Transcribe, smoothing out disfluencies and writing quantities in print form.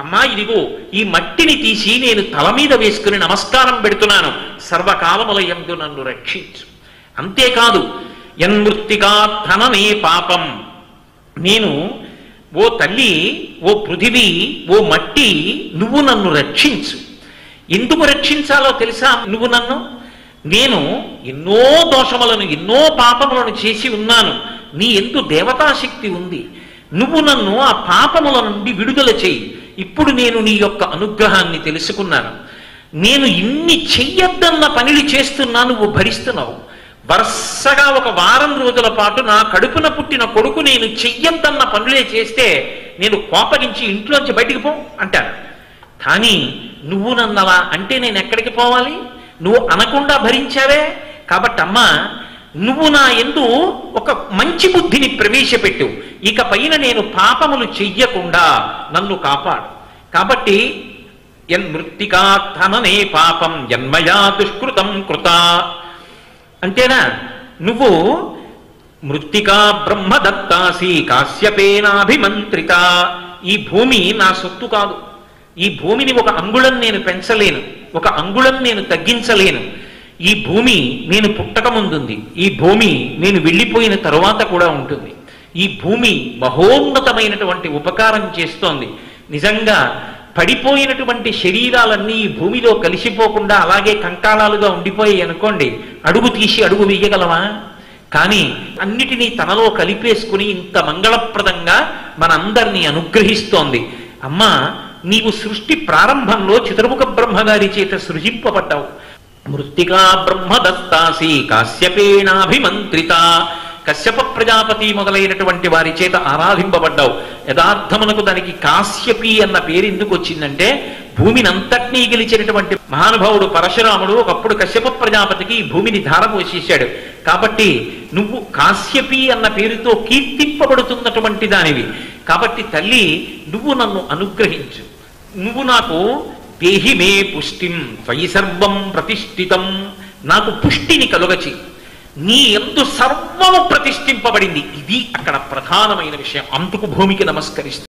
అమ్మా ఇదిగో ఈ మట్టిని తీసి నేను తల మీద వేసుకుని నమస్కారం పెడుతున్నాను, సర్వకాలములయందు నన్ను రక్షించు. అంతేకాదు, యన్మృత్తికాధనమే పాపం, నేను ఓ తల్లి, ఓ పృథివీ, ఓ మట్టి, నువ్వు నన్ను రక్షించు. ఎందుకు రక్షించాలో తెలుసా? నువ్వు నన్ను, నేను ఎన్నో దోషములను ఎన్నో పాపములను చేసి ఉన్నాను, నీ ఎందు దేవతాశక్తి ఉంది, నువ్వు నన్ను ఆ పాపముల నుండి విడుదల చేయి. ఇప్పుడు నేను నీ యొక్క అనుగ్రహాన్ని తెలుసుకున్నాను. నేను ఇన్ని చెయ్యొద్దన్న పనులు చేస్తున్నా, నువ్వు భరిస్తున్నావు. వరుసగా ఒక వారం రోజుల పాటు నా కడుపున పుట్టిన కొడుకు నేను చెయ్యొద్దన్న పనులే చేస్తే నేను కోపగించి ఇంట్లోంచి బయటికి పో అంటాను. కానీ నువ్వు నన్ను అలా అంటే నేను ఎక్కడికి పోవాలి? నువ్వు అనకుండా భరించావే. కాబట్టి అమ్మా, నువ్వు నా యందు ఒక మంచి బుద్ధిని ప్రవేశపెట్టు. ఇక పైన నేను పాపములు చెయ్యకుండా నన్ను కాపాడు. కాబట్టి యన్మృత్తికాధననే పాపం యన్మయా దుష్కృతం కృత. అంతేనా? నువ్వు మృత్తికా బ్రహ్మదత్తాసి కాశ్యపేనాభిమంత్రిత. ఈ భూమి నా సొత్తు కాదు. ఈ భూమిని ఒక అంగుళం నేను పెంచలేను, ఒక అంగుళం నేను తగ్గించలేను. ఈ భూమి నేను పుట్టక ముందుంది, ఈ భూమి నేను వెళ్ళిపోయిన తరువాత కూడా ఉంటుంది. ఈ భూమి మహోన్నతమైనటువంటి ఉపకారం చేస్తోంది. నిజంగా పడిపోయినటువంటి శరీరాలన్నీ ఈ భూమిలో కలిసిపోకుండా అలాగే కంకాళాలుగా ఉండిపోయాయి అనుకోండి, అడుగు తీసి అడుగు వేయగలవా? కానీ అన్నిటినీ తనలో కలిపేసుకుని ఇంత మంగళప్రదంగా మనందరినీ అనుగ్రహిస్తోంది. అమ్మా, నీవు సృష్టి ప్రారంభంలో చతుర్ముఖ బ్రహ్మగారి చేత సృజింపబడ్డావు. మృత్తికా బ్రహ్మదత్తాసి కాశ్యపేనాభిమంత్రిత. కశ్యప ప్రజాపతి మొదలైనటువంటి వారి చేత ఆరాధింపబడ్డావు. యథార్థమునకు దానికి కాశ్యపి అన్న పేరు ఎందుకు వచ్చిందంటే, భూమిని అంతటినీ గెలిచినటువంటి మహానుభావుడు పరశురాముడు ఒకప్పుడు కశ్యప ప్రజాపతికి ఈ భూమిని ధారపోసేశాడు. కాబట్టి నువ్వు కాశ్యపి అన్న పేరుతో కీర్తింపబడుతున్నటువంటి దానివి. కాబట్టి తల్లి, నువ్వు నన్ను అనుగ్రహించు. నువ్వు నాకు దేహి మే పుష్టిం త్వయి సర్వం ప్రతిష్ఠితం, నాకు పుష్టిని కలుగచి, నీ యందు సర్వము ప్రతిష్ఠింపబడింది. ఇది అక్కడ ప్రధానమైన విషయం. అందుకు భూమికి నమస్కరిస్తుంది.